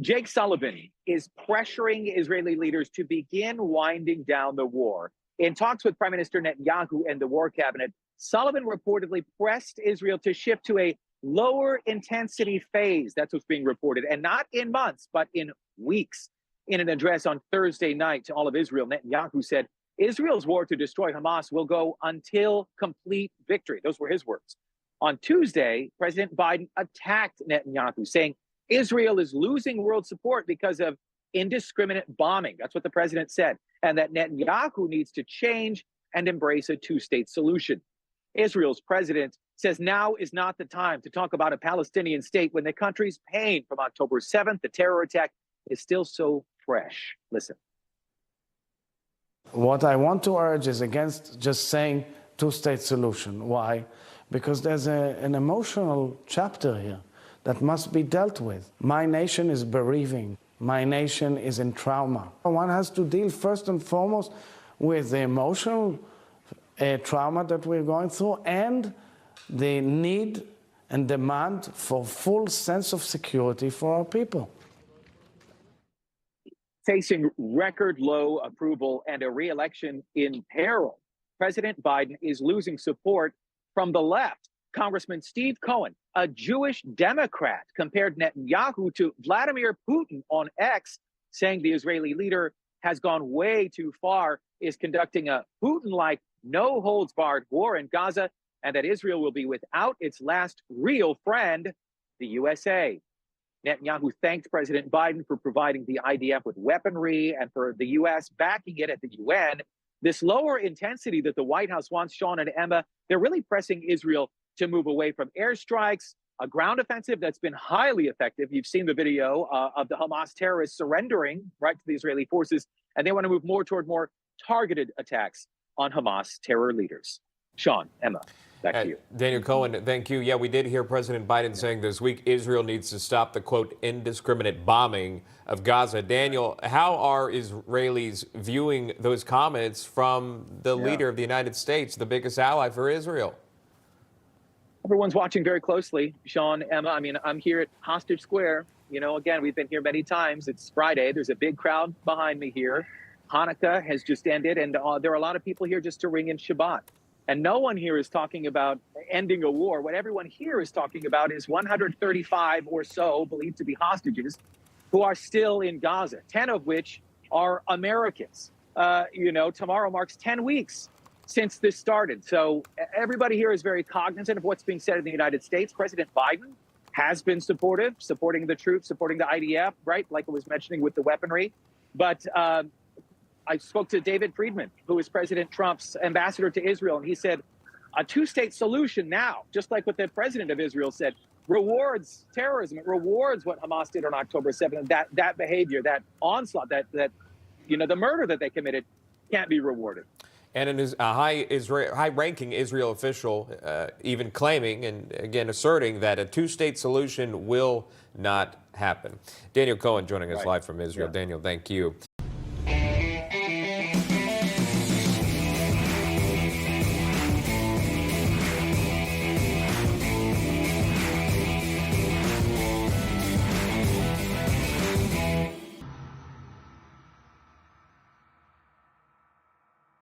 Jake Sullivan is pressuring Israeli leaders to begin winding down the war. In talks with Prime Minister Netanyahu and the war cabinet, Sullivan reportedly pressed Israel to shift to a lower intensity phase. That's what's being reported, and not in months, but in weeks. In an address on Thursday night to all of Israel, Netanyahu said Israel's war to destroy Hamas will go until complete victory. Those were his words. On Tuesday, President Biden attacked Netanyahu, saying Israel is losing world support because of indiscriminate bombing. That's what the president said, and that Netanyahu needs to change and embrace a two-state solution. Israel's president says now is not the time to talk about a Palestinian state when the country's pain from October 7th, the terror attack, is still so fresh. Listen. What I want to urge is against just saying two-state solution. Why? Because there's an emotional chapter here that must be dealt with. My nation is bereaving. My nation is in trauma. One has to deal first and foremost with the emotional trauma that we're going through and the need and demand for full sense of security for our people. Facing record low approval and a re-election in peril, President Biden is losing support from the left. Congressman Steve Cohen, a Jewish Democrat, compared Netanyahu to Vladimir Putin on X, saying the Israeli leader has gone way too far, is conducting a Putin-like no-holds-barred war in Gaza, and that Israel will be without its last real friend, the USA. Netanyahu thanked President Biden for providing the IDF with weaponry and for the U.S. backing it at the UN. This lower intensity that the White House wants, Sean and Emma, they're really pressing Israel to move away from airstrikes, a ground offensive that's been highly effective. You've seen the video of the Hamas terrorists surrendering right to the Israeli forces, and they want to move more toward more targeted attacks on Hamas terror leaders. Sean, Emma, back to you. Daniel Cohen, thank you. Yeah, we did hear President Biden saying this week Israel needs to stop the, quote, indiscriminate bombing of Gaza. Daniel, how are Israelis viewing those comments from the leader of the United States, the biggest ally for Israel? Everyone's watching very closely. Sean, Emma, I mean, I'm here at Hostage Square. You know, again, we've been here many times. It's Friday. There's a big crowd behind me here. Hanukkah has just ended, and there are a lot of people here just to ring in Shabbat. And no one here is talking about ending a war. What everyone here is talking about is 135 or so believed to be hostages who are still in Gaza, 10 of which are Americans. You know, tomorrow marks 10 weeks since this started. So everybody here is very cognizant of what's being said in the United States. President Biden has been supportive, supporting the troops, supporting the IDF, right, like I was mentioning with the weaponry. But I spoke to David Friedman, who is President Trump's ambassador to Israel, and he said a two-state solution now, just like what the president of Israel said, rewards terrorism. It rewards what Hamas did on October 7th. That behavior, that onslaught, that you know, the murder that they committed can't be rewarded. And a high-ranking Israel official even claiming and again asserting that a two-state solution will not happen. Daniel Cohen joining us live from Israel. Daniel, thank you.